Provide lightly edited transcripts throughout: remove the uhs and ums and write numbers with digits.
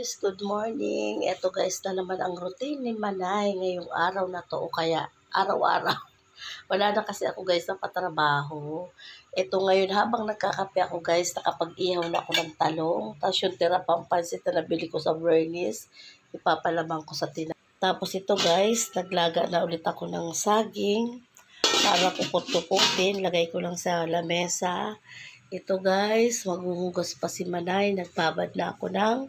guys, good morning. Eto guys na naman ang routine ni Manay ngayong araw na to o kaya araw-araw. Wala na kasi ako guys ng patrabaho. Eto ngayon habang nagkakape ako guys, nakapag-ihaw na ako ng talong. Tapos yung tira pang pansit na nabili ko sa Bernice, ipapalamang ko sa tinapay. Tapos ito guys, naglaga na ulit ako ng saging para kupot-kuputin. Lagay ko lang sa lamesa. Ito guys, maghuhugas pa si Manay. Nagpabad na ako ng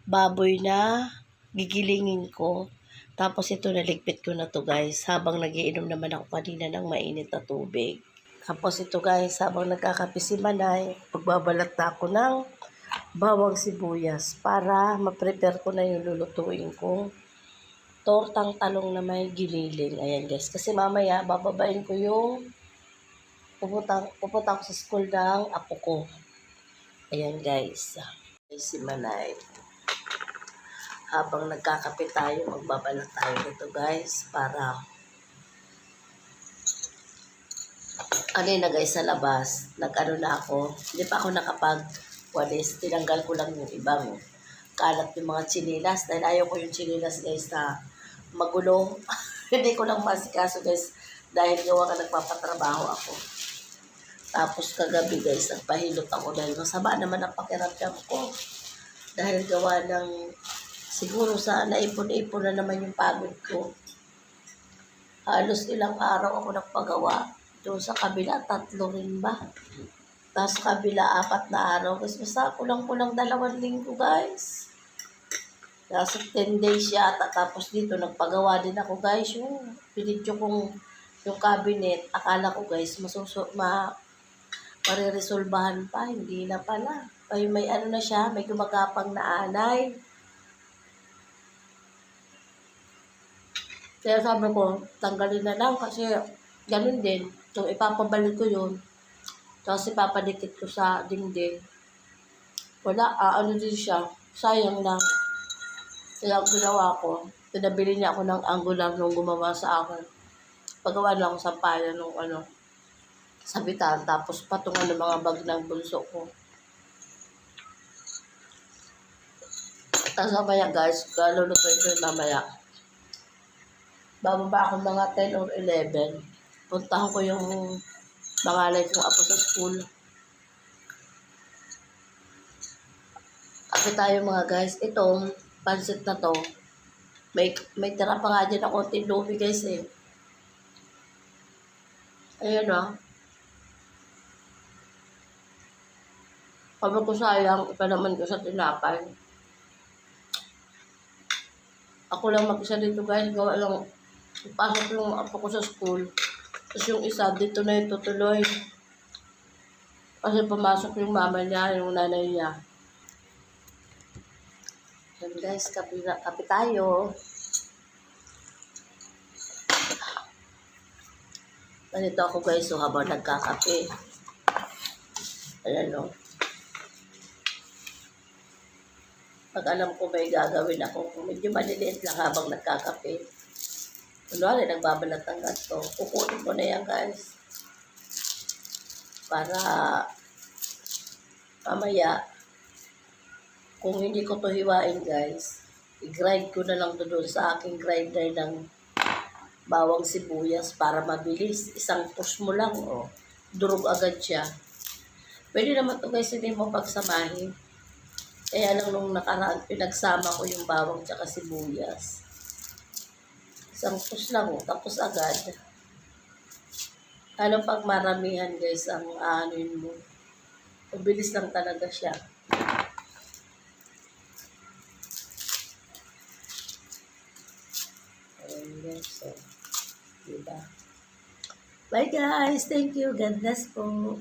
baboy na gigilingin ko. Tapos ito naligpit ko na to guys. Habang nagiinom naman ako kanina ng mainit na tubig. Tapos ito guys, habang nagkakape si Manay, pagbabalat na ako ng bawang sibuyas para ma-prepare ko na yung lulutuin kong tortang talong na may giniling. Ayan guys, kasi mamaya bababain ko yung pupunta ako sa school ng apo ko. Ayan guys. Si Manay. Habang nagkakape tayo, magbabalat tayo nito guys. Para kanina guys sa labas, nag-ano na ako. Hindi pa ako nakapag-walis. Tinanggal ko lang yung ibang kalat yung mga chinilas. Dahil ayaw ko yung chinilas guys na magulo. Hindi ko lang masikaso guys. Dahil gawa ka nagpapatrabaho ako. Tapos kagabi guys, nagpahilot ako dahil masama naman ang pakiramdam ko. Dahil gawa ng, siguro sa naipon-ipon na naman yung pagod ko. Halos ilang araw ako nagpagawa. Doon sa kabila, 3 rin ba? Tapos sa kabila, 4 na araw. Kasi basta kulang-kulang 2 linggo guys. Nasa 10 days yata. Tapos dito, nagpagawa din ako guys. Yung pinidyo kong yung cabinet, akala ko guys, mariresolbahan pa, hindi na pala. Ay, may ano na siya, may gumagapang na anay. Kaya sabi ko, tanggalin na lang kasi ganun din. So, ipapabalik ko yun. Tapos ipapadikit ko sa dingding. Wala, ano din siya. Sayang lang. Kaya ginawa ko, pinabili niya ako ng angular nung gumawa sa akin. Pagawa na ako sa pala nung sabitan, tapos patungan ng mga bag ng bunso ko. Tapos mamaya guys, lulutuin ko yung mamaya. Bababa ako mga 10 or 11. Puntahan ko yung mangalay kong apo sa school. Kape tayo mga guys. Itong pansit na to, may tira pa nga dyan na konting lubi guys eh. Ayan o. Sabi ko sayang, ipanaman ko sa tinapay. Ako lang mag-isa dito guys, gawa lang, ipasok yung apo ko sa school. Tapos yung isa, dito na yung tutuloy. Kasi pumasok yung mama niya, yung nanay niya. Yan guys, kape tayo. Ganito ako guys, so habang nagkakape. Ayan o. Pag alam ko may gagawin ako, medyo maliliit lang habang nagkakape. Kunwari, nagbabalat ng ganito. Kukunin ko na yan guys. Para mamaya, kung hindi ko to hiwain guys, i-grind ko na lang to doon sa aking grinder ng bawang sibuyas para mabilis. Isang push mo lang, durog agad siya. Pwede naman to guys, hindi mo pagsamahin. Kaya lang nung nakaraan, pinagsama ko yung bawang tsaka sibuyas. Isang push lang, tapos agad. Lalo pag maramihan guys ang aanin mo. Mabilis lang talaga siya. Ayan guys, so, diba? Bye guys, thank you, God bless po.